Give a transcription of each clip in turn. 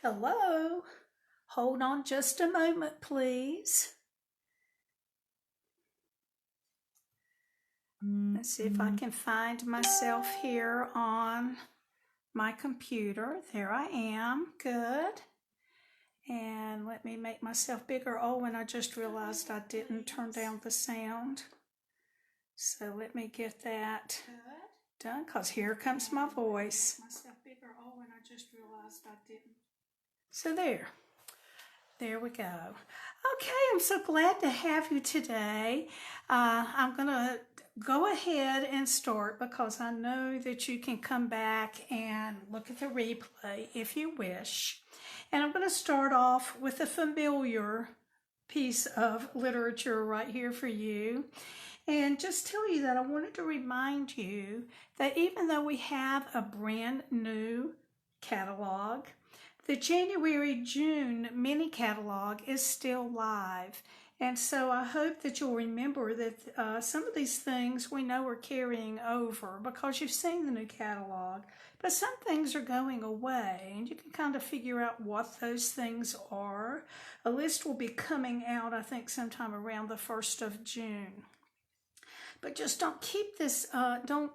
Hello. Hold on just a moment, please. Let's see if I can find myself here on my computer. There I am. Good. And let me make myself bigger. Oh, and I just realized I didn't turn down the sound. So let me get that done, because here comes my voice. So there we go. Okay, I'm so glad to have you today. I'm going to go ahead and start because I know that you can come back and look at the replay if you wish. And I'm going to start off with a familiar piece of literature right here for you. And just tell you that I wanted to remind you that even though we have a brand new catalog, the January-June mini catalog is still live. And so I hope that you'll remember that some of these things we know are carrying over because you've seen the new catalog, but some things are going away and you can kind of figure out what those things are. A list will be coming out, I think, sometime around the 1st of June. But just don't keep this, don't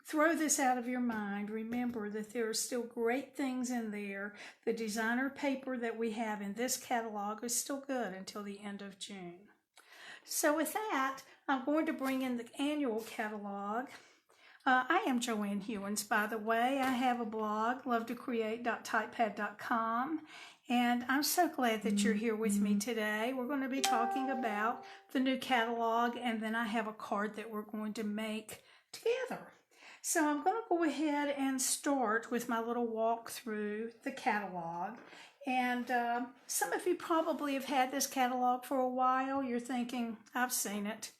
throw this out of your mind. Remember that there are still great things in there. The designer paper that we have in this catalog is still good until the end of June. So with that, I'm going to bring in the annual catalog. I am Joanne Hewins, by the way. I have a blog, lovetocreate.typepad.com. And I'm so glad that you're here with me today. We're going to be talking about the new catalog, and then I have a card that we're going to make together. So I'm going to go ahead and start with my little walk through the catalog. And some of you probably have had this catalog for a while. You're thinking, I've seen it.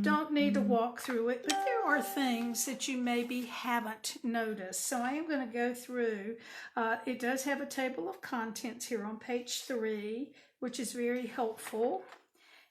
Don't need to walk through it, but there are things that you maybe haven't noticed. So I am going to go through. It does have a table of contents here on page 3, which is very helpful.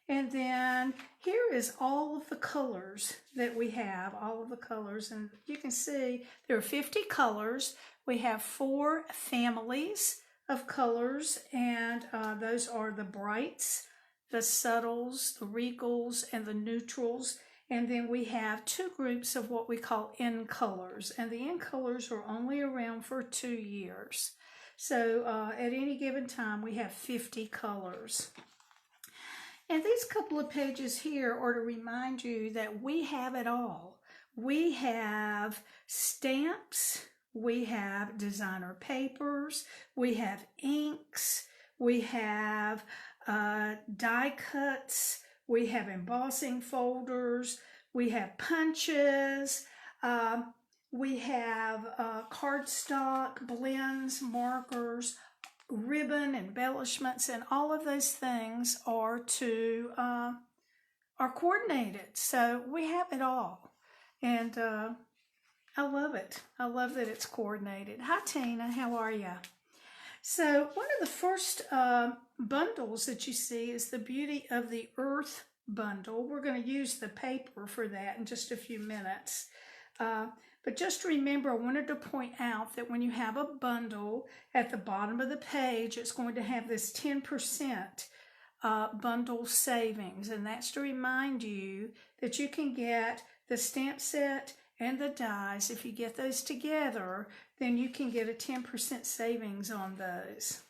And then here is all of the colors that we have, all of the colors. And you can see there are 50 colors. We have 4 families of colors, and those are the brights, the subtles, the regals, and the neutrals. And then we have 2 groups of what we call end colors. And the end colors are only around for 2 years. So at any given time, we have 50 colors. And these couple of pages here are to remind you that we have it all. We have stamps, we have designer papers, we have inks, we have die cuts, we have embossing folders, we have punches, we have cardstock, blends, markers, ribbon, embellishments, and all of those things are coordinated. So we have it all, and I love it. I love that it's coordinated. Hi Tina, how are you? So one of the first bundles that you see is the Beauty of the Earth bundle. We're going to use the paper for that in just a few minutes. But just remember, I wanted to point out that when you have a bundle, at the bottom of the page, it's going to have this 10% bundle savings. And that's to remind you that you can get the stamp set and the dies. If you get those together, then you can get a 10% savings on those.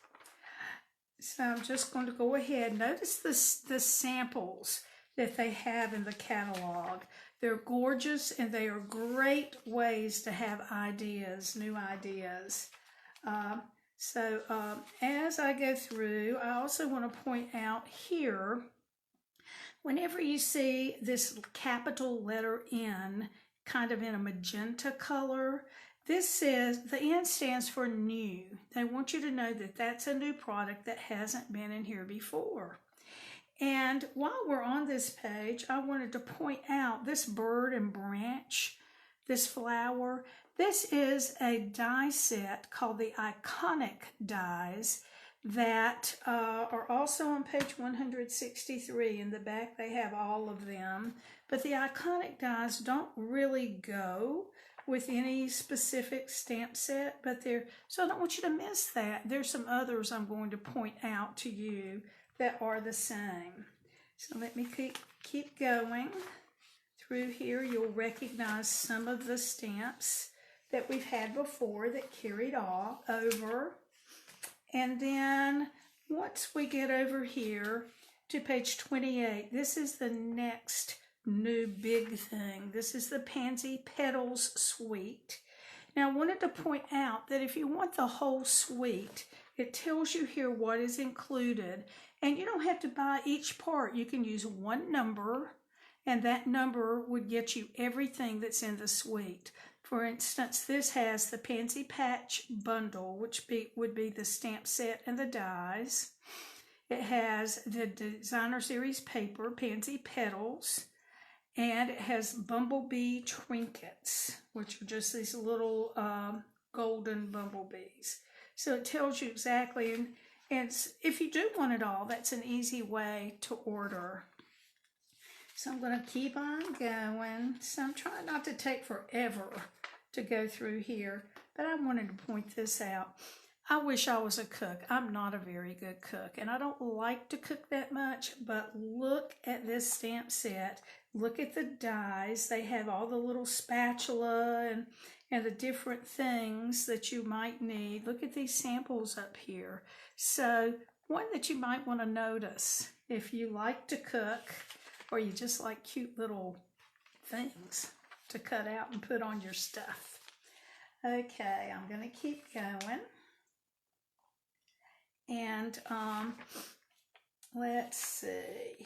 So I'm just going to go ahead. Notice the samples that they have in the catalog. They're gorgeous, and they are great ways to have ideas, new ideas. As I go through, I also want to point out here, whenever you see this capital letter N, kind of in a magenta color, this says, the N stands for new. They want you to know that that's a new product that hasn't been in here before. And while we're on this page, I wanted to point out this bird and branch, this flower. This is a die set called the Iconic Dies that are also on page 163. In the back, they have all of them. But the Iconic Dies don't really go with any specific stamp set, but so I don't want you to miss that. There's some others I'm going to point out to you that are the same. So let me keep going through here. You'll recognize some of the stamps that we've had before that carried over. And then once we get over here to page 28, this is the next new big thing. This is the Pansy Petals Suite. Now I wanted to point out that if you want the whole suite, it tells you here what is included, and you don't have to buy each part. You can use one number, and that number would get you everything that's in the suite. For instance, this has the Pansy Patch Bundle, which would be the stamp set and the dies. It has the Designer Series paper, Pansy Petals, and it has Bumblebee Trinkets, which are just these little golden bumblebees. So it tells you exactly, and if you do want it all, that's an easy way to order. So I'm going to keep on going. So I'm trying not to take forever to go through here, but I wanted to point this out. I wish I was a cook. I'm not a very good cook, and I don't like to cook that much, but look at this stamp set. Look at the dies. They have all the little spatula and the different things that you might need. Look at these samples up here. So one that you might want to notice if you like to cook, or you just like cute little things to cut out and put on your stuff. Okay, I'm going to keep going. And let's see.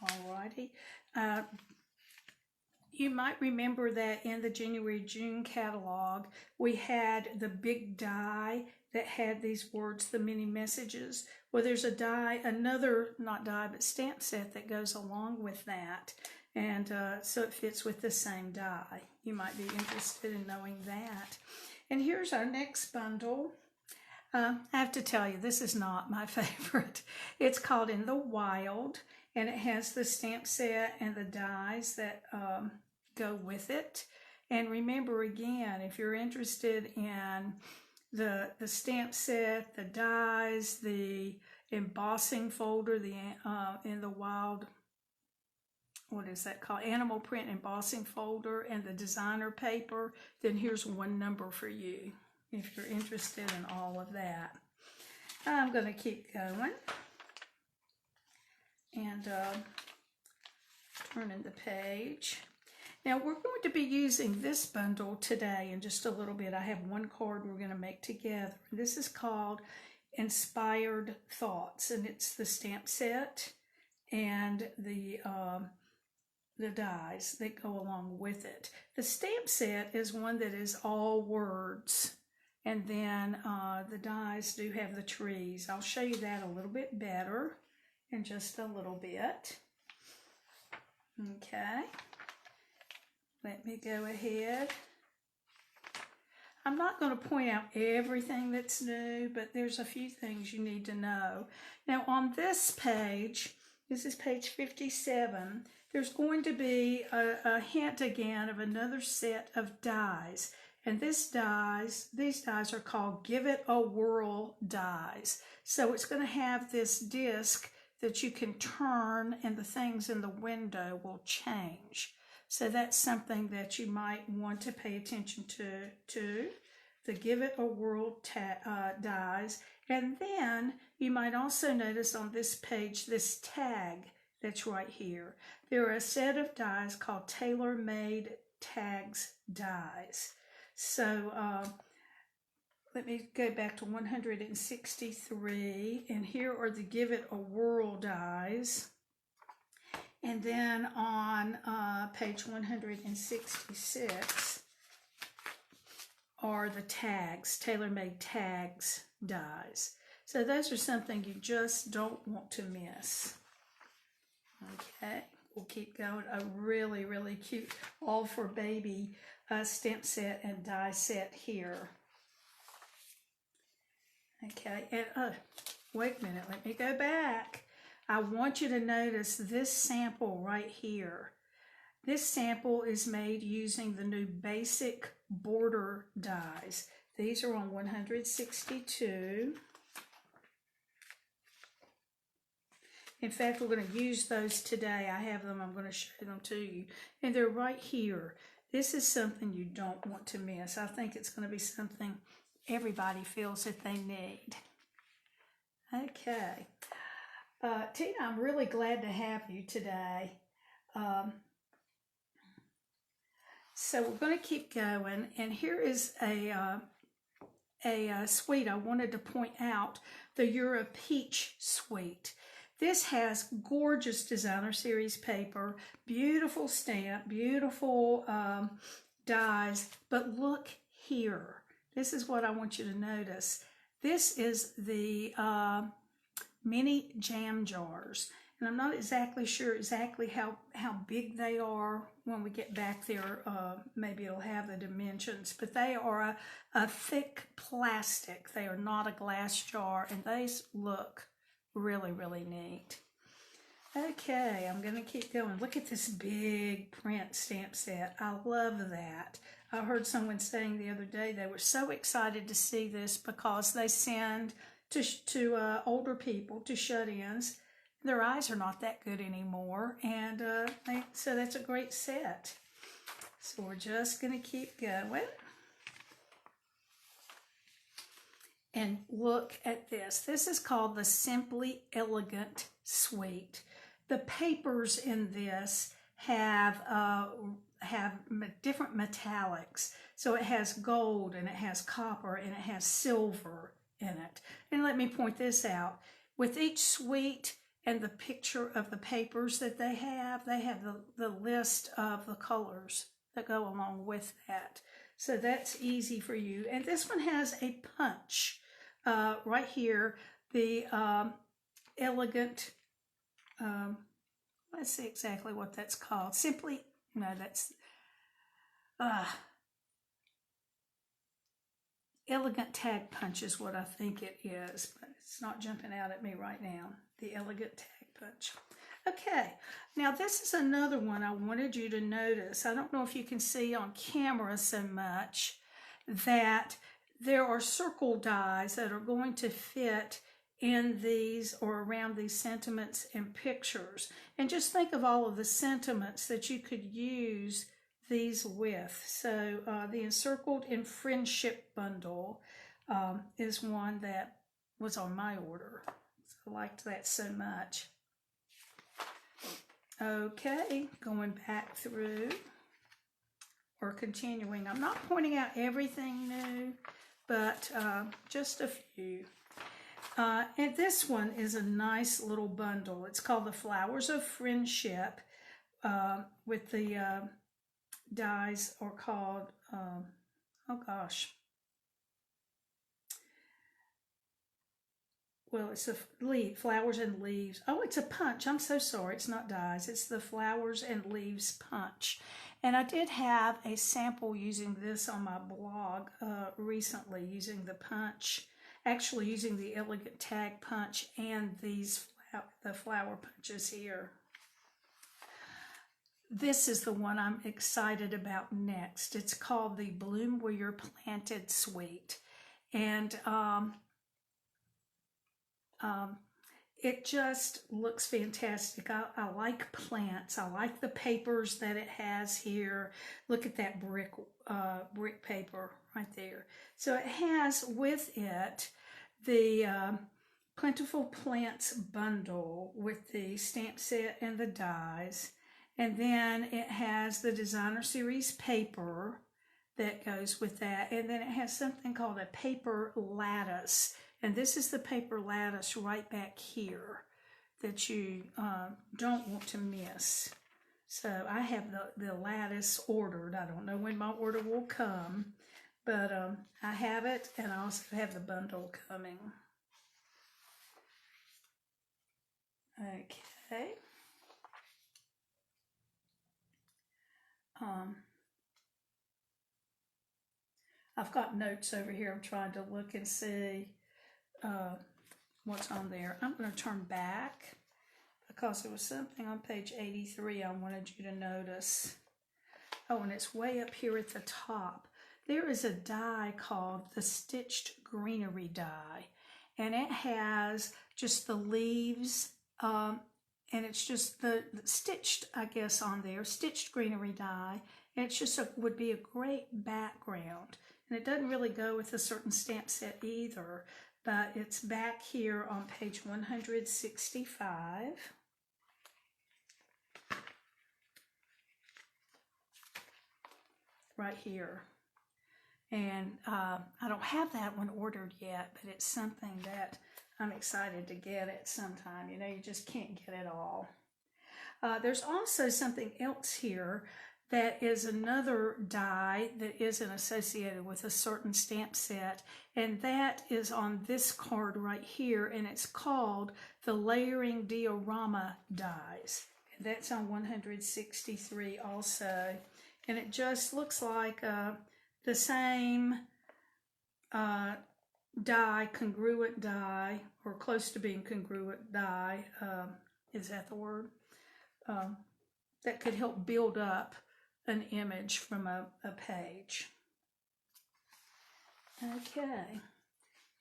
Alrighty. You might remember that in the January-June catalog, we had the big die that had these words, the mini messages. Well, there's a die, another, not die, but stamp set that goes along with that. And so it fits with the same die. You might be interested in knowing that. And here's our next bundle. I have to tell you, this is not my favorite. It's called In the Wild, and it has the stamp set and the dies that go with it. And remember again, if you're interested in the stamp set, the dies, the embossing folder, the In the Wild, what is that called? Animal print embossing folder, and the designer paper, then here's one number for you if you're interested in all of that. I'm going to keep going and turning the page. Now we're going to be using this bundle today in just a little bit. I have one card we're going to make together. This is called Inspired Thoughts, and it's the stamp set and the dies that go along with it. The stamp set is one that is all words, and then the dies do have the trees. I'll show you that a little bit better in just a little bit. Okay, let me go ahead. I'm not going to point out everything that's new, but there's a few things you need to know. Now on this page, this is page 57, there's going to be a hint again of another set of dies. And these dies are called Give It a Whirl dies. So it's going to have this disc that you can turn, and the things in the window will change. So that's something that you might want to pay attention to the Give It a Whirl dies. And then you might also notice on this page this tag that's right here. There are a set of dies called Tailor Made Tags dies. So let me go back to 163, and here are the Give It a Whirl dies. And then on page 166 are the tags, tailor-made tags dies. So those are something you just don't want to miss. Okay, we'll keep going. A really, really cute all for baby stamp set and die set here. Okay, and wait a minute, let me go back. I want you to notice this sample right here. This sample is made using the new basic border dies. These are on 162. In fact, we're going to use those today. I have them. I'm going to show them to you. And they're right here. This is something you don't want to miss. I think it's going to be something everybody feels that they need. Okay. Tina, I'm really glad to have you today. So we're going to keep going. And here is a suite I wanted to point out, the Euro Peach suite. This has gorgeous designer series paper, beautiful stamp, beautiful dies, but look here. This is what I want you to notice. This is the mini jam jars, and I'm not exactly sure how big they are. When we get back there, maybe it'll have the dimensions, but they are a thick plastic. They are not a glass jar, and these look really, really neat. Okay, I'm going to keep going. Look at this big print stamp set. I love that. I heard someone saying the other day they were so excited to see this because they send to older people, to shut-ins. Their eyes are not that good anymore, and so that's a great set. So we're just going to keep going. And look at this. This is called the Simply Elegant Suite. The papers in this have different metallics. So it has gold, and it has copper, and it has silver in it. And let me point this out. With each suite and the picture of the papers that they have the list of the colors that go along with that. So that's easy for you. And this one has a punch. Right here, the elegant, let's see exactly what that's called. Elegant tag punch is what I think it is, but it's not jumping out at me right now. The elegant tag punch. Okay, now this is another one I wanted you to notice. I don't know if you can see on camera so much that there are circle dies that are going to fit in these or around these sentiments and pictures. And just think of all of the sentiments that you could use these with. So the Encircled in Friendship bundle is one that was on my order. So I liked that so much. Okay, going back through or continuing. I'm not pointing out everything new, but just a few. And this one is a nice little bundle. It's called the Flowers of Friendship, with the dies are called, well, it's a flowers and leaves. Oh, it's a punch. I'm so sorry. It's not dies. It's the Flowers and Leaves punch. And I did have a sample using this on my blog recently, using the punch, actually using the elegant tag punch and the flower punches here. This is the one I'm excited about next. It's called the Bloom Where You're Planted Suite. And it just looks fantastic. I like plants. I like the papers that it has here. Look at that brick paper right there. So it has with it the Plentiful Plants bundle with the stamp set and the dies. And then it has the designer series paper that goes with that. And then it has something called a paper lattice. And this is the paper lattice right back here that you don't want to miss. So I have the lattice ordered. I don't know when my order will come, but I have it, and I also have the bundle coming. Okay. I've got notes over here. I'm trying to look and see what's on there. I'm going to turn back because there was something on page 83 I wanted you to notice. Oh, and it's way up here at the top. There is a die called the Stitched Greenery die, and it has just the leaves, and it's just the stitched, I guess, on there, Stitched Greenery die, and it's just would be a great background. And it doesn't really go with a certain stamp set either, but it's back here on page 165. Right here. And I don't have that one ordered yet, but it's something that I'm excited to get at sometime. You know, you just can't get it all. There's also something else here that is another die that isn't associated with a certain stamp set, and that is on this card right here, and it's called the Layering Diorama dies. And that's on 163 also. And it just looks like the same die, congruent die, or close to being congruent die, is that the word? That could help build up an image from a page. Okay.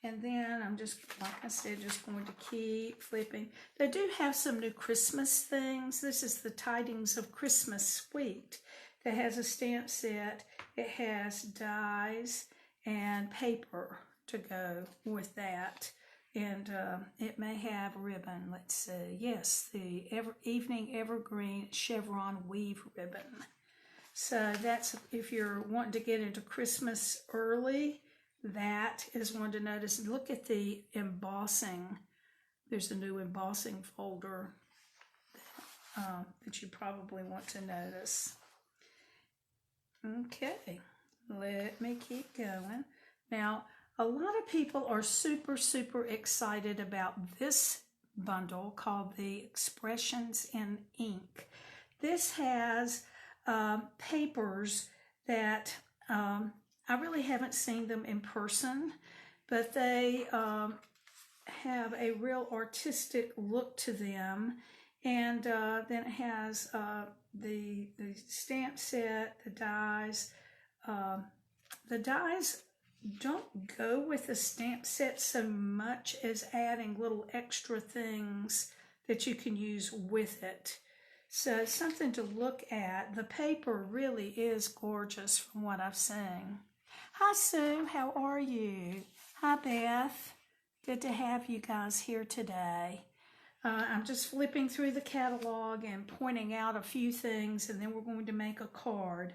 And then I'm just, like I said, just going to keep flipping. They do have some new Christmas things. This is the Tidings of Christmas Suite that has a stamp set. It has dies and paper to go with that. And it may have ribbon. Let's see. Yes, the Evening Evergreen Chevron Weave ribbon. So that's, if you're wanting to get into Christmas early, that is one to notice. Look at the embossing. There's a new embossing folder that you probably want to notice. Okay, let me keep going. Now, a lot of people are super, super excited about this bundle called the Expressions in Ink. This has papers that I really haven't seen them in person, but they have a real artistic look to them. And then it has the stamp set, the dies. The dies don't go with the stamp set so much as adding little extra things that you can use with it. So it's something to look at. The paper really is gorgeous from what I've seen. Hi Sue, how are you? Hi Beth, good to have you guys here today. I'm just flipping through the catalog and pointing out a few things, and then we're going to make a card.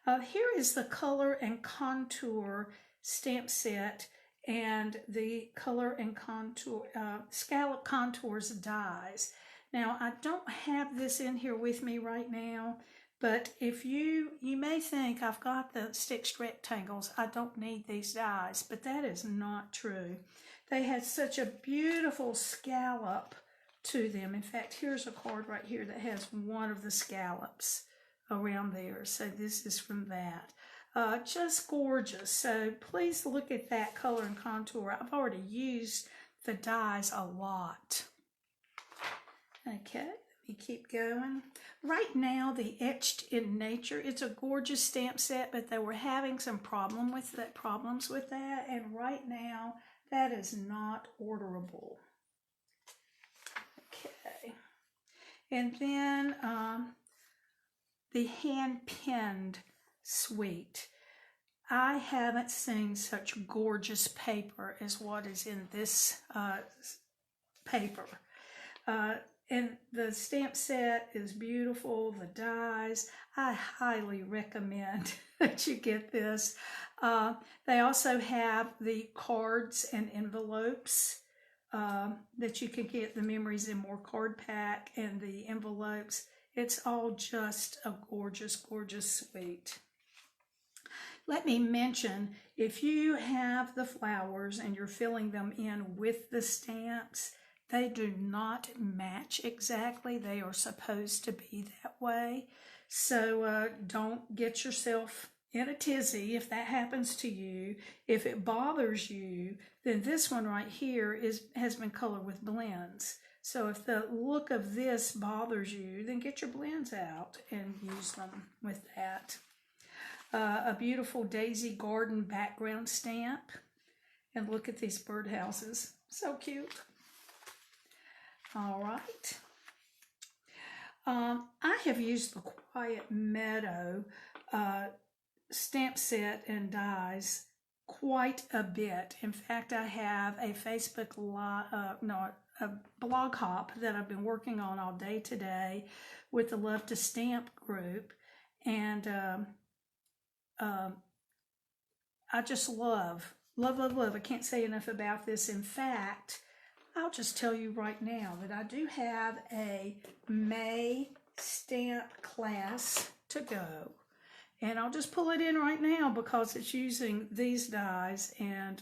Here is the Color and Contour stamp set and the Color and Contour, Scallop Contours dies. Now, I don't have this in here with me right now, but if you may think I've got the stitched rectangles, I don't need these dies, but that is not true. They had such a beautiful scallop to them. In fact, here's a card right here that has one of the scallops around there. So this is from that. Just gorgeous. So please look at that Color and Contour. I've already used the dies a lot. Okay, let me keep going. Right now, the Etched in Nature, it's a gorgeous stamp set, but they were having some problems with that, and right now, that is not orderable. Okay, and then the hand-pinned suite. I haven't seen such gorgeous paper as what is in this paper. And the stamp set is beautiful, the dies. I highly recommend that you get this. They also have the cards and envelopes that you can get, the Memories and More card pack and the envelopes. It's all just a gorgeous, gorgeous suite. Let me mention, if you have the flowers and you're filling them in with the stamps, they do not match exactly. They are supposed to be that way. So don't get yourself in a tizzy if that happens to you. If it bothers you, then this one right here has been colored with blends. So if the look of this bothers you, then get your blends out and use them with that. A beautiful daisy garden background stamp. And look at these birdhouses. So cute. All right. I have used the Quiet Meadow stamp set and dies quite a bit. In fact, I have a a blog hop that I've been working on all day today with the Love to Stamp group, and I just love. I can't say enough about this. In fact, I'll just tell you right now that I do have a May stamp class to go. And I'll just pull it in right now because it's using these dies and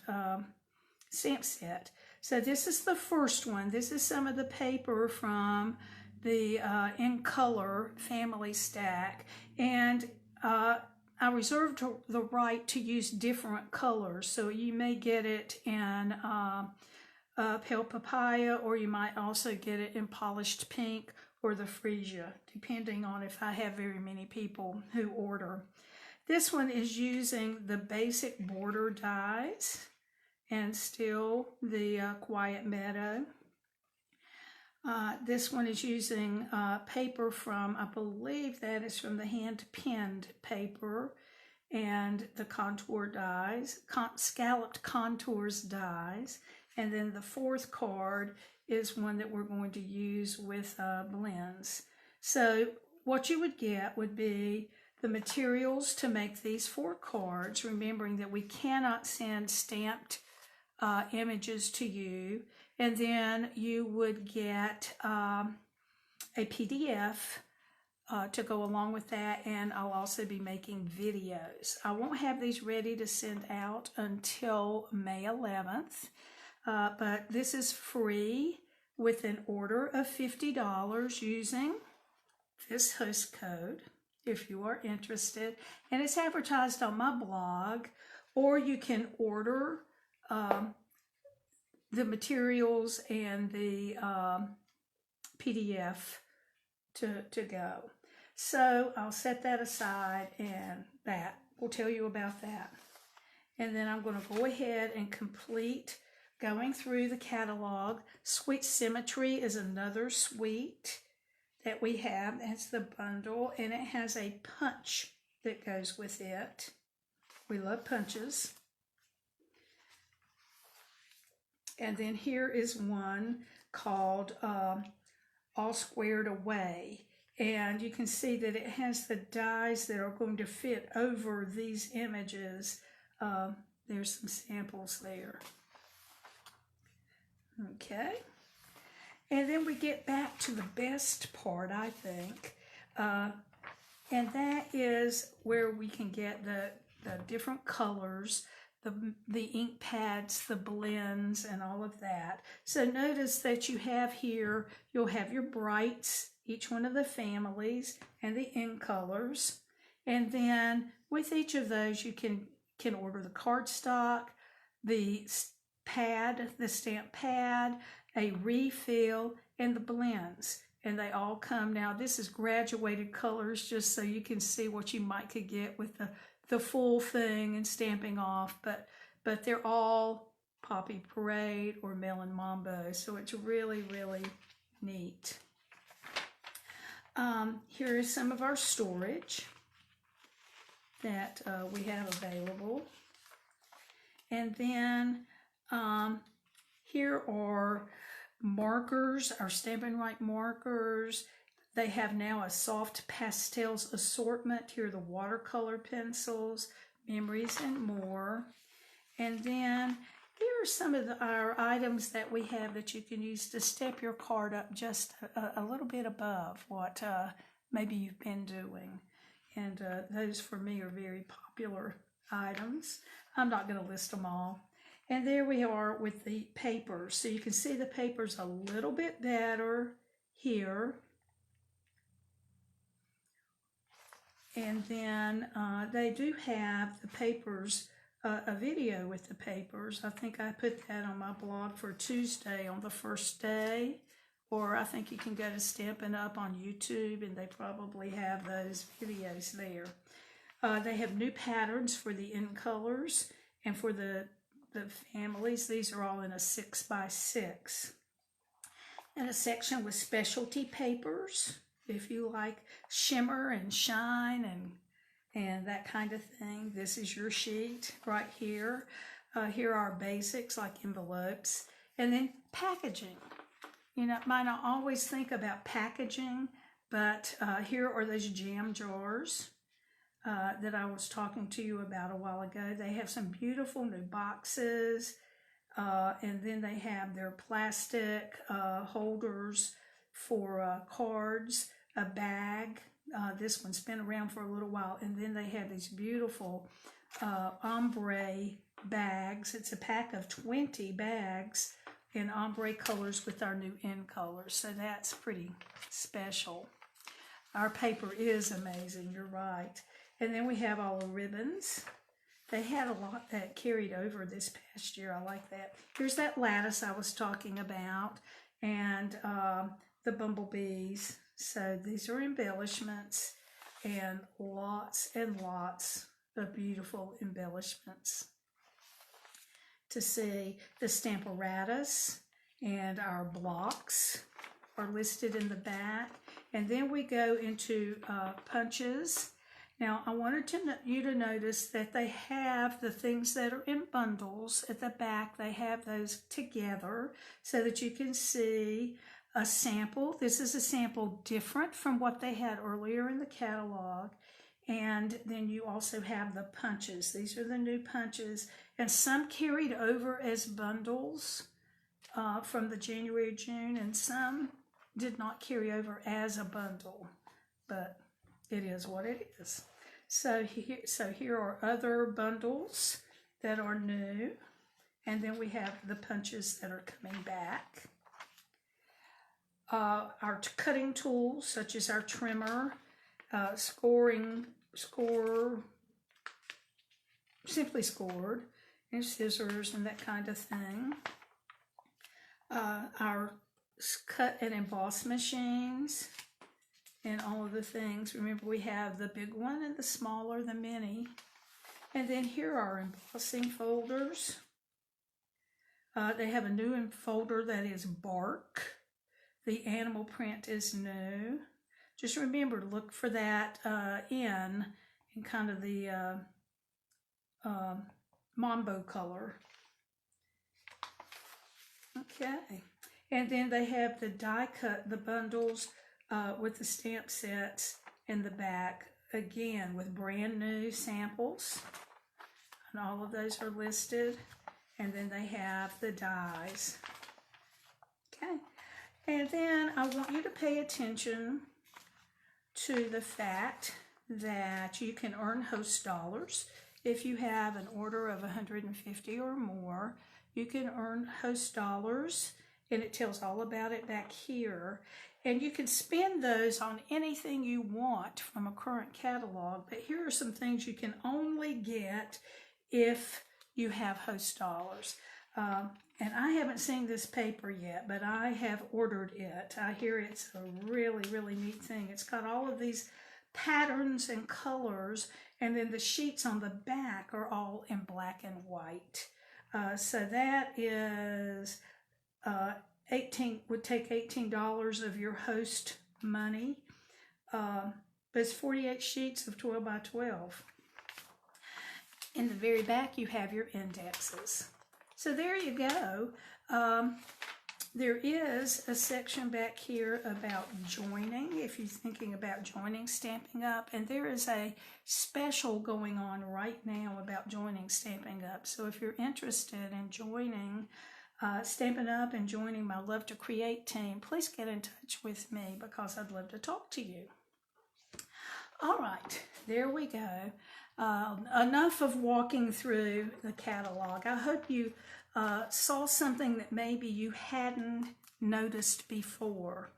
stamp set. So this is the first one. This is some of the paper from the In Color family stack. And I reserved the right to use different colors. So you may get it in pale papaya, or you might also get it in polished pink or the freesia, depending on if I have very many people who order. This one is using the basic border dies and still the Quiet Meadow. This one is using paper from, I believe that is from the hand-pinned paper, and the contour dies, scalloped contours dies. And then the fourth card is one that we're going to use with blends. So what you would get would be the materials to make these 4 cards, remembering that we cannot send stamped images to you. And then you would get a PDF to go along with that, and I'll also be making videos. I won't have these ready to send out until May 11th, but this is free with an order of $50 using this host code if you are interested, and it's advertised on my blog, or you can order the materials and the PDF to go. So I'll set that aside, and that will tell you about that. And then I'm going to go ahead and complete going through the catalog. Sweet Symmetry is another suite that we have. That's the bundle, and it has a punch that goes with it. We love punches. And then here is one called All Squared Away. And you can see that it has the dies that are going to fit over these images. There's some samples there. Okay. And then we get back to the best part, I think. And that is where we can get the different colors, the ink pads, the blends, and all of that. So notice that you have here, you'll have your brights, each one of the families, and the ink colors. And then with each of those, you can order the cardstock, the pad, the stamp pad, a refill, and the blends. And they all come. Now this is graduated colors just so you can see what you might could get with the full thing and stamping off, but they're all Poppy Parade or Melon Mambo, so it's really, really neat. Here is some of our storage that we have available. And then here are markers, our Stampin' Right markers. They have now a soft pastels assortment. Here are the watercolor pencils, memories, and more. And then here are some of our items that we have that you can use to step your card up just a little bit above what maybe you've been doing. And those for me are very popular items. I'm not going to list them all. And there we are with the papers. So you can see the papers a little bit better here. And then they do have the papers, a video with the papers. I think I put that on my blog for Tuesday on the first day, or I think you can go to Stampin' Up on YouTube, and they probably have those videos there. They have new patterns for the in colors and for the families. These are all in a 6x6. And a section with specialty papers, if you like shimmer and shine and that kind of thing. This is your sheet right here. Here are basics like envelopes, and then packaging. You know, might not always think about packaging, but here are those jam jars that I was talking to you about a while ago. They have some beautiful new boxes, and then they have their plastic holders for cards, a bag. This one's been around for a little while, and then they have these beautiful ombre bags. It's a pack of 20 bags in ombre colors with our new in colors, so that's pretty special. Our paper is amazing, you're right. And then we have all the ribbons. They had a lot that carried over this past year. I like that. Here's that lattice I was talking about, and the bumblebees. So these are embellishments, and lots of beautiful embellishments. To see the Stamparatus and our blocks are listed in the back. And then we go into punches. Now, I wanted you to notice that they have the things that are in bundles at the back. They have those together so that you can see a sample. This is a sample different from what they had earlier in the catalog. And then you also have the punches. These are the new punches. And some carried over as bundles from the January, June, and some did not carry over as a bundle. But it is what it is. So here are other bundles that are new. And then we have the punches that are coming back. Our cutting tools, such as our trimmer, simply scored, and scissors and that kind of thing. Our cut and emboss machines and all of the things. Remember, we have the big one and the smaller, the mini. And then here are embossing folders. They have a new folder that is bark. The animal print is new. Just remember to look for that in kind of the Mambo color. Okay. And then they have the die cut, the bundles with the stamp sets in the back, again with brand new samples. And all of those are listed. And then they have the dies. Okay. And then I want you to pay attention to the fact that you can earn host dollars. If you have an order of 150 or more, you can earn host dollars, and it tells all about it back here. And you can spend those on anything you want from a current catalog, but here are some things you can only get if you have host dollars. And I haven't seen this paper yet, but I have ordered it. I hear it's a really, really neat thing. It's got all of these patterns and colors, and then the sheets on the back are all in black and white. So that is would take $18 of your host money. But it's 48 sheets of 12 by 12. In the very back, you have your indexes. So there you go. There is a section back here about joining, if you're thinking about joining Stampin' Up. And there is a special going on right now about joining Stampin' Up. So if you're interested in joining Stampin' Up and joining my Love to Create team, please get in touch with me because I'd love to talk to you. All right, there we go. Enough of walking through the catalog. I hope you saw something that maybe you hadn't noticed before.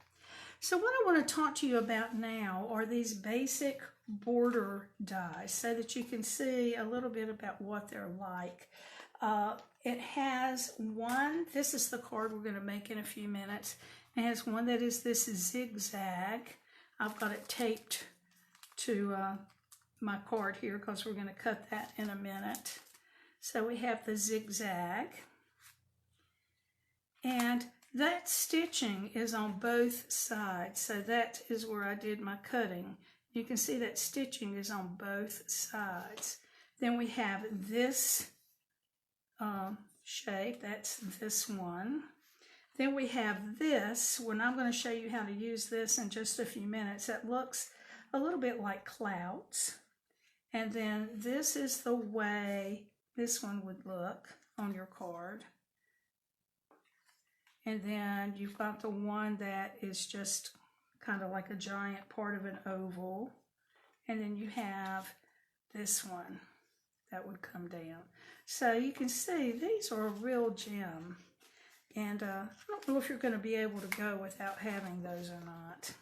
So what I want to talk to you about now are these basic border dies so that you can see a little bit about what they're like. It has one, this is the card we're going to make in a few minutes, It has one that is this zigzag. I've got it taped to my card here because we're going to cut that in a minute. So we have the zigzag. And that stitching is on both sides. So that is where I did my cutting. You can see that stitching is on both sides. Then we have this shape, that's this one. Then we have this, when I'm going to show you how to use this in just a few minutes. That looks a little bit like clouds. And then this is the way this one would look on your card. And then you've got the one that is just kind of like a giant part of an oval. And then you have this one that would come down. So you can see these are a real gem. And I don't know if you're going to be able to go without having those or not.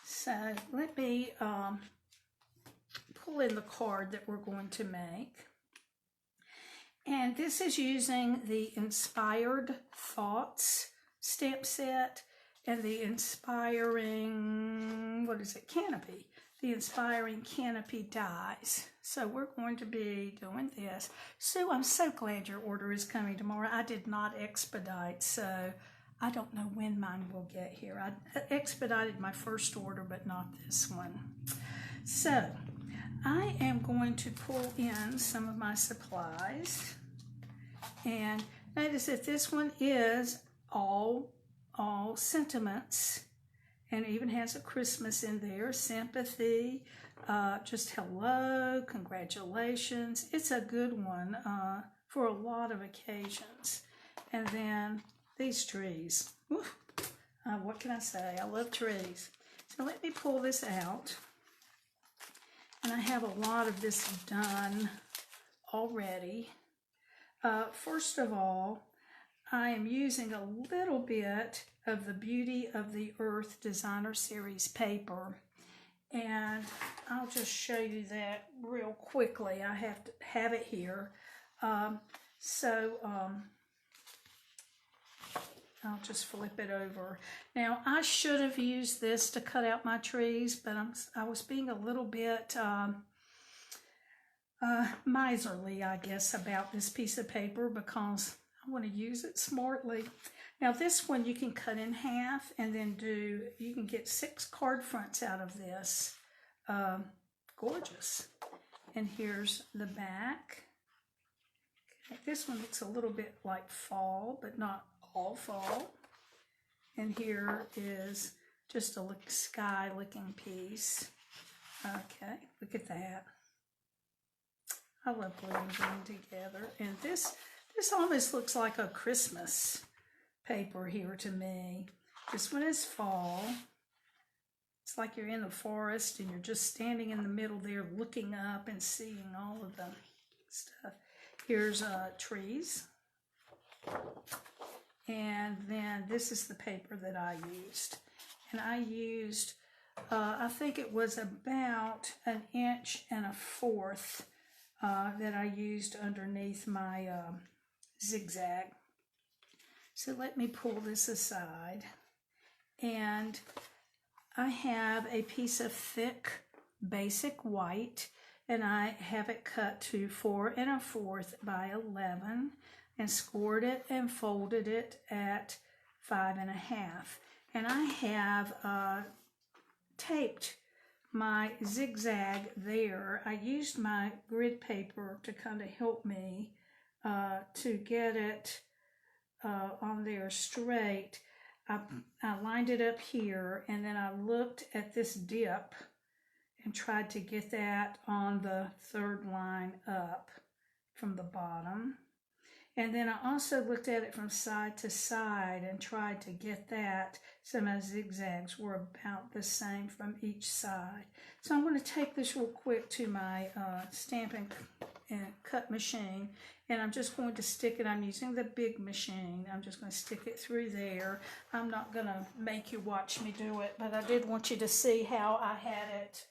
So let me pull in the card that we're going to make. And this is using the Inspired Thoughts stamp set and the Inspiring, Canopy. The Inspiring Canopy dies. So we're going to be doing this. Sue, I'm so glad your order is coming tomorrow. I did not expedite, so I don't know when mine will get here. I expedited my first order, but not this one. So I am going to pull in some of my supplies. And notice that this one is all sentiments. And it even has a Christmas in there, sympathy, just hello, congratulations. It's a good one for a lot of occasions. And then these trees. What can I say? I love trees. So let me pull this out. And I have a lot of this done already. First of all, I am using a little bit of the Beauty of the Earth Designer Series paper. And I'll just show you that real quickly. I have to have it here. I'll just flip it over. Now, I should have used this to cut out my trees, but I was being a little bit miserly, I guess, about this piece of paper because I want to use it smartly. Now this one you can cut in half and then you can get 6 card fronts out of this. Gorgeous. And here's the back. Okay, this one looks a little bit like fall, but not all fall. And here is just a sky looking piece. Okay, look at that. I love gluing them together. And this almost looks like a Christmas paper here to me. This one is fall. It's like you're in the forest and you're just standing in the middle there looking up and seeing all of the stuff. Here's trees. And then this is the paper that I used. And I used, I think it was about 1 1/4 inches that I used underneath my zigzag. So let me pull this aside. And I have a piece of thick basic white, and I have it cut to 4 1/4 by 11 and scored it and folded it at 5 1/2. And I have taped my zigzag there. I used my grid paper to kind of help me to get it on there straight. I lined it up here, and then I looked at this dip and tried to get that on the 3rd line up from the bottom. And then I also looked at it from side to side and tried to get that so my zigzags were about the same from each side. So I'm going to take this real quick to my Stampin' Cut machine, and I'm just going to stick it. I'm using the big machine. I'm just going to stick it through there. I'm not going to make you watch me do it, but I did want you to see how I had it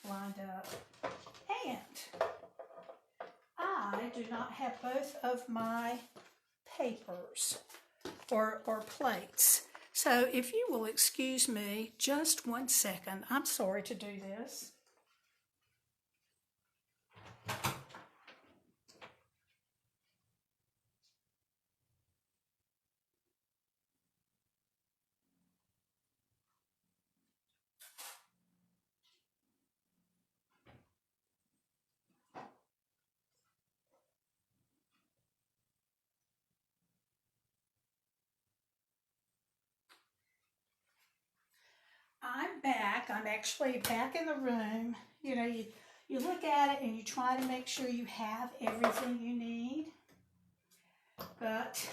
lined up. And I do not have both of my papers or plates. So if you will excuse me just 1 second, I'm sorry to do this. I'm back. I'm actually back in the room. You know, you look at it and you try to make sure you have everything you need. But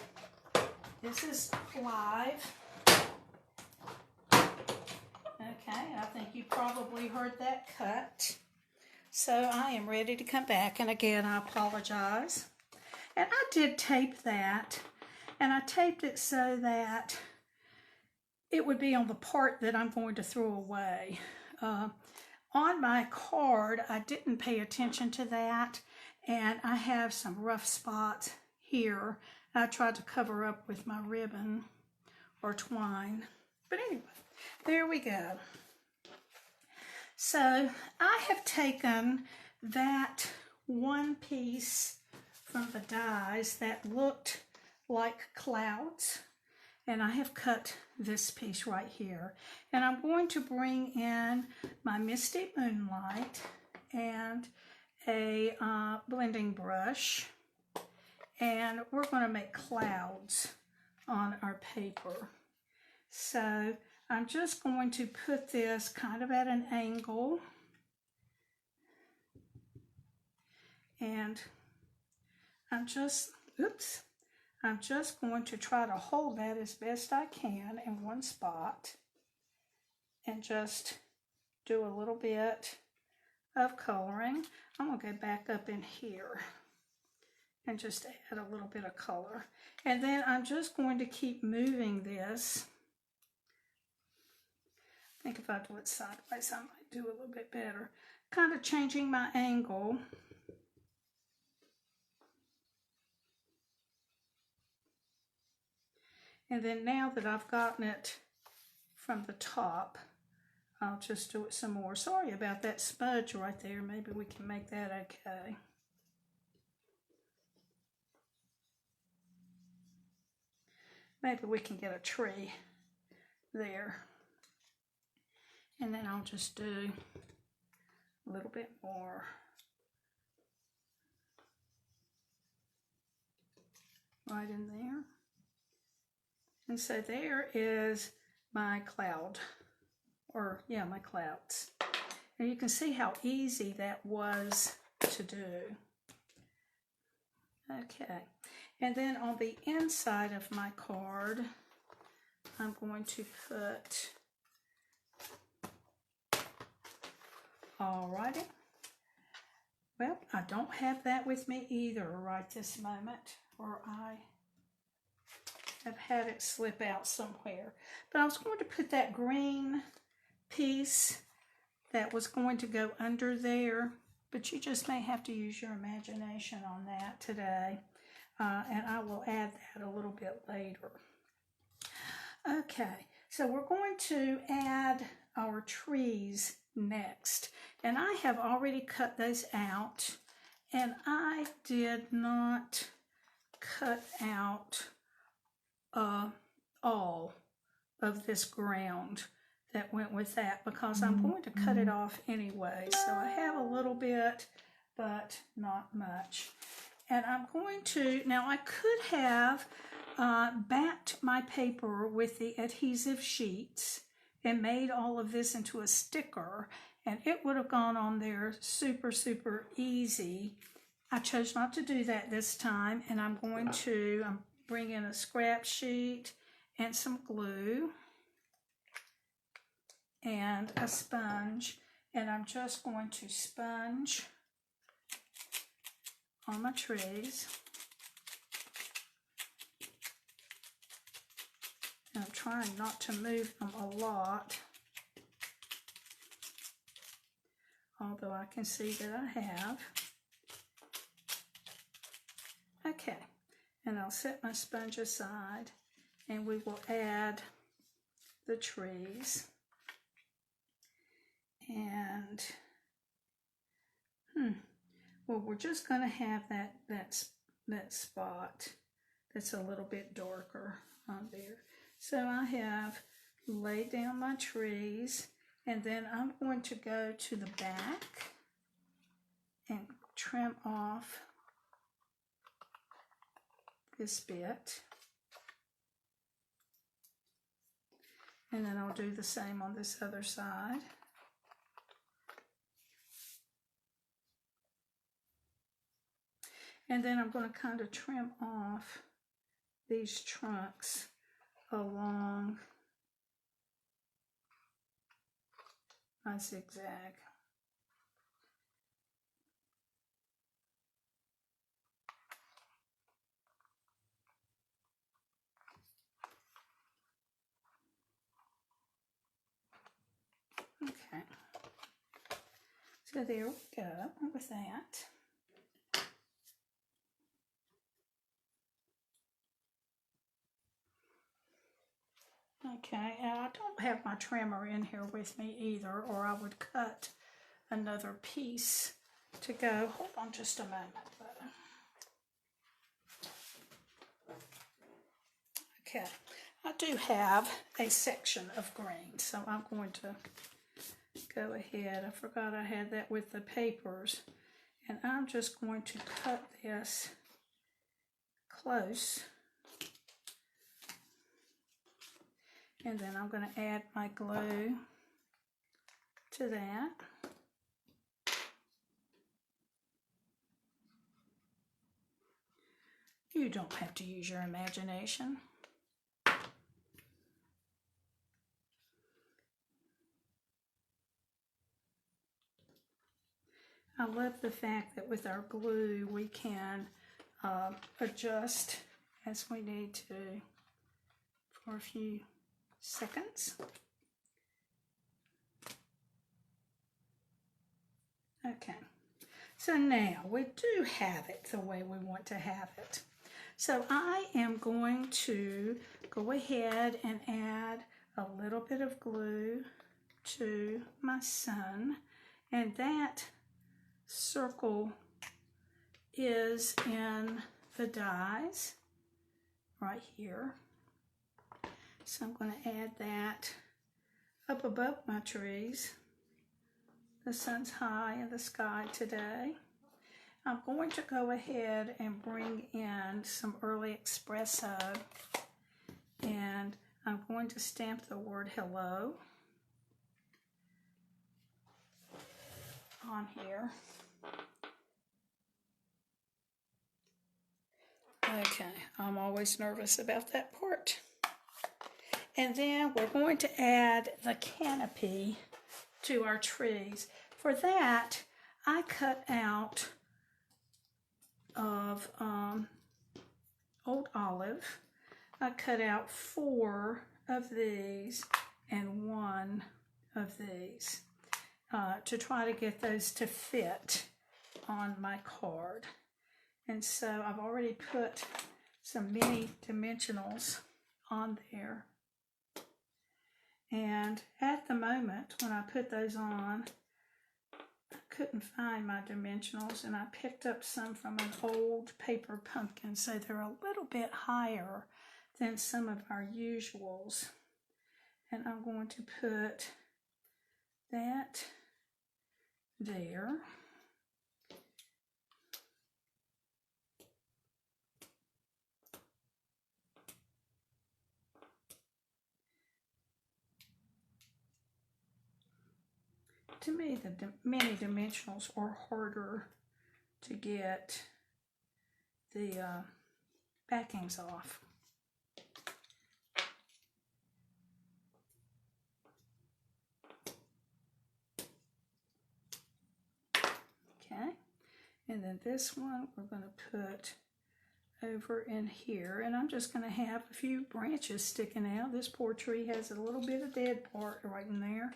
this is live. Okay, I think you probably heard that cut. So I am ready to come back. And again, I apologize. And I did tape that. And I taped it so that it would be on the part that I'm going to throw away. On my card, I didn't pay attention to that, and I have some rough spots here. I tried to cover up with my ribbon or twine. But anyway, there we go. So I have taken that one piece from the dies that looked like clouds, and I have cut this piece right here. And I'm going to bring in my Misty Moonlight and a blending brush. And we're going to make clouds on our paper. So I'm just going to put this kind of at an angle. And I'm just going to try to hold that as best I can in one spot and just do a little bit of coloring. I'm going to go back up in here and just add a little bit of color. And then I'm just going to keep moving this. I think if I do it sideways, I might do a little bit better. Kind of changing my angle. And then now that I've gotten it from the top, I'll just do it some more. Sorry about that smudge right there. Maybe we can make that okay. Maybe we can get a tree there. And then I'll just do a little bit more. Right in there. And so there is my cloud, or yeah, my clouds. And you can see how easy that was to do. Okay, and then on the inside of my card, I'm going to put, alrighty. Well, I don't have that with me either right this moment, or I have had it slip out somewhere. But I was going to put that green piece that was going to go under there, but you just may have to use your imagination on that today. And I will add that a little bit later. Okay, so we're going to add our trees next. And I have already cut those out, and I did not cut out all of this ground that went with that because I'm going to cut it off anyway. So I have a little bit, but not much. And I'm going to, now I could have backed my paper with the adhesive sheets and made all of this into a sticker, and it would have gone on there super, super easy. I chose not to do that this time, and I'm going to bring in a scrap sheet and some glue and a sponge, and I'm just going to sponge on my trees. And I'm trying not to move them a lot, although I can see that I have. Okay, and I'll set my sponge aside and we will add the trees. And, well, we're just going to have that spot that's a little bit darker on there. So I have laid down my trees, and then I'm going to go to the back and trim off this bit. And then I'll do the same on this other side. And then I'm going to kind of trim off these trunks along my zigzag. Okay, so there we go with that. Okay, and I don't have my trimmer in here with me either, or I would cut another piece to go. Hold on just a moment. Okay, I do have a section of green, so I'm going to go ahead. I forgot I had that with the papers, and I'm just going to cut this close. And then I'm going to add my glue to that. You don't have to use your imagination. I love the fact that with our glue we can adjust as we need to for a few seconds. Okay, so now we do have it the way we want to have it. So I am going to go ahead and add a little bit of glue to my sun, and that circle is in the dies right here. So I'm going to add that up above my trees. The sun's high in the sky today. I'm going to go ahead and bring in some early espresso, and I'm going to stamp the word hello on here. Okay, I'm always nervous about that part. And then we're going to add the canopy to our trees. For that, I cut out of old olive. I cut out 4 of these and 1 of these to try to get those to fit on my card. And so I've already put some mini dimensionals on there. And at the moment when I put those on, I couldn't find my dimensionals, and I picked up some from an old paper pumpkin, so they're a little bit higher than some of our usuals. And I'm going to put that there. To me, the mini dimensionals are harder to get the backings off. Okay, and then this one we're going to put over in here, and I'm just going to have a few branches sticking out. This poor tree has a little bit of dead part right in there.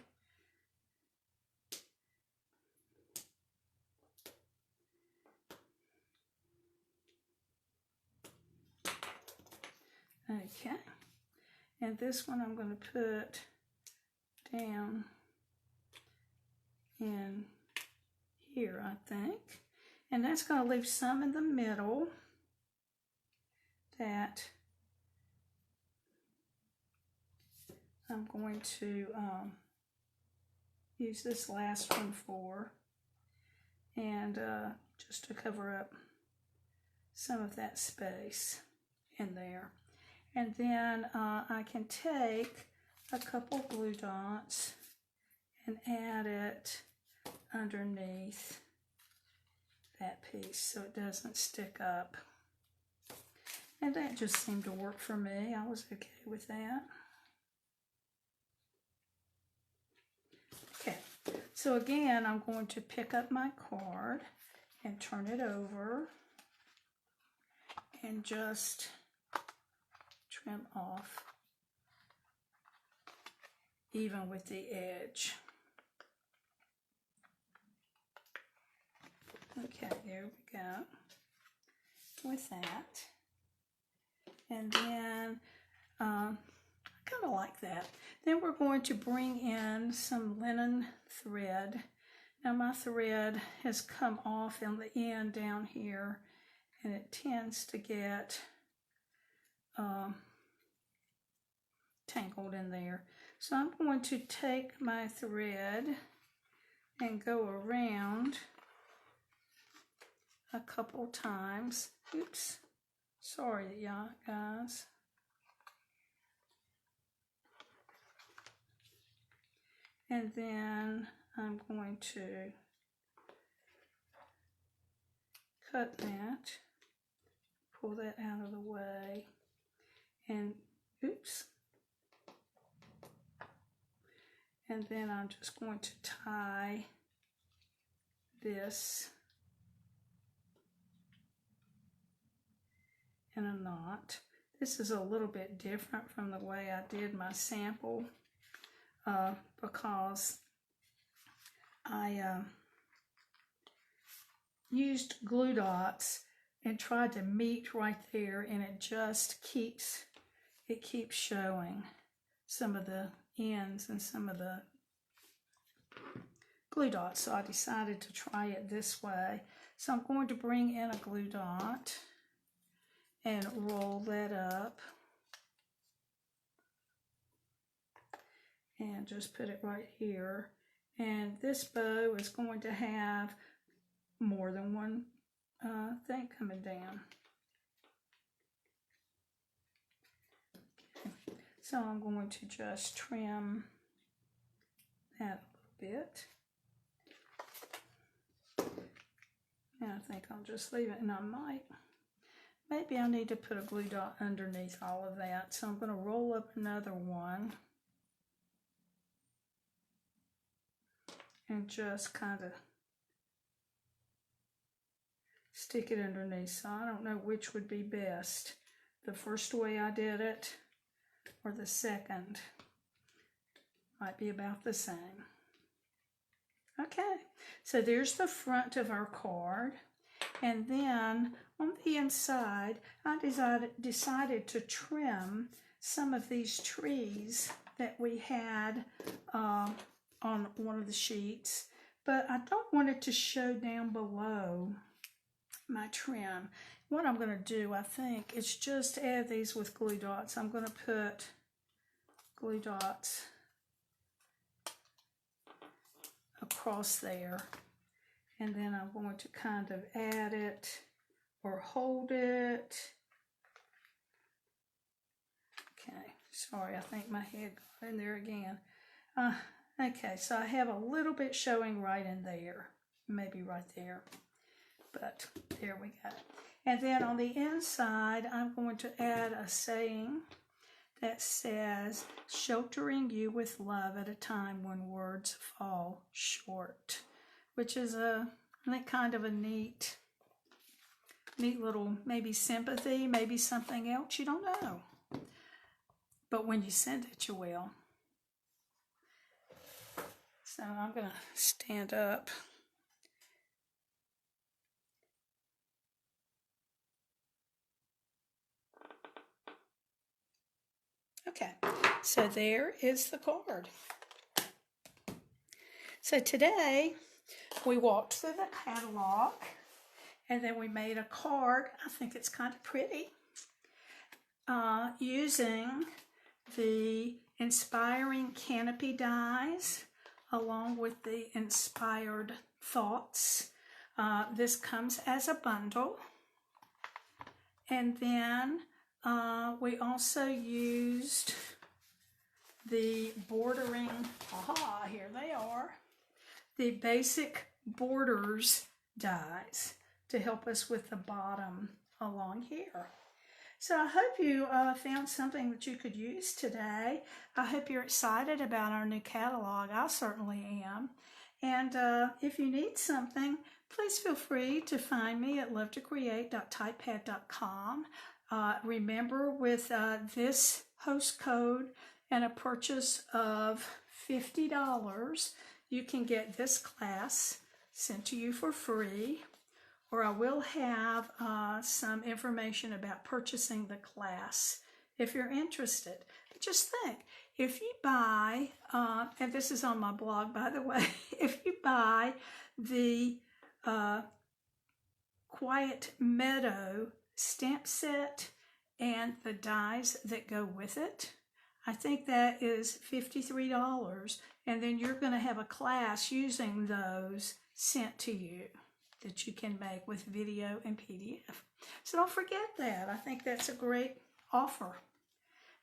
And this one I'm going to put down in here, I think. And that's going to leave some in the middle that I'm going to use this last one for, and just to cover up some of that space in there. And then I can take a couple glue dots and add it underneath that piece so it doesn't stick up. And that just seemed to work for me. I was okay with that. Okay, so again, I'm going to pick up my card and turn it over and just trim off even with the edge. Okay, there we go with that. And then I kind of like that. Then we're going to bring in some linen thread. Now my thread has come off in the end down here, and it tends to get tangled in there. So I'm going to take my thread and go around a couple times. Oops, sorry y'all guys. And then I'm going to cut that, pull that out of the way, and oops. And then I'm just going to tie this in a knot. This is a little bit different from the way I did my sample because I used glue dots and tried to meet right there, and it just keeps showing some of the ends and some of the glue dots. So I decided to try it this way. So I'm going to bring in a glue dot and roll that up and just put it right here. And this bow is going to have more than one thing coming down. Okay. So I'm going to just trim that a little bit. And I think I'll just leave it, and maybe I need to put a glue dot underneath all of that. So I'm going to roll up another one and just kind of stick it underneath. So I don't know which would be best, the first way I did it or the second. Might be about the same. Okay, so there's the front of our card. And then on the inside, I decided to trim some of these trees that we had on one of the sheets. But I don't want it to show down below my trim. What I'm going to do, I think, is just add these with glue dots. I'm going to put glue dots across there, and then I'm going to kind of add it or hold it. Okay, sorry, I think my head got in there again. Okay, so I have a little bit showing right in there, maybe right there, but there we go. And then on the inside, I'm going to add a saying that says, "Sheltering you with love at a time when words fall short," which is I think kind of a neat little, maybe sympathy, maybe something else, you don't know. But when you send it, you will. So I'm going to stand up. Okay, so there is the card. So today we walked through the catalog and then we made a card. I think it's kind of pretty. Using the Inspiring Canopy dies along with the Inspired Thoughts. This comes as a bundle. And then we also used the bordering, here they are, the basic borders dies to help us with the bottom along here. So I hope you found something that you could use today. I hope you're excited about our new catalog. I certainly am. And if you need something, please feel free to find me at lovetocreate.typepad.com. Remember, with this host code and a purchase of $50, you can get this class sent to you for free. Or I will have some information about purchasing the class if you're interested. But just think, if you buy, and this is on my blog, by the way, if you buy the Quiet Meadow stamp set and the dies that go with it, I think that is $53, and then you're going to have a class using those sent to you that you can make with video and PDF. So don't forget that. I think that's a great offer.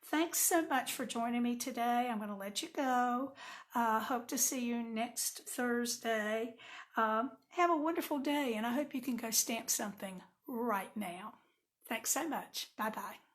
Thanks so much for joining me today. I'm going to let you go. Hope to see you next Thursday. Have a wonderful day, and I hope you can go stamp something right now. Thanks so much. Bye-bye.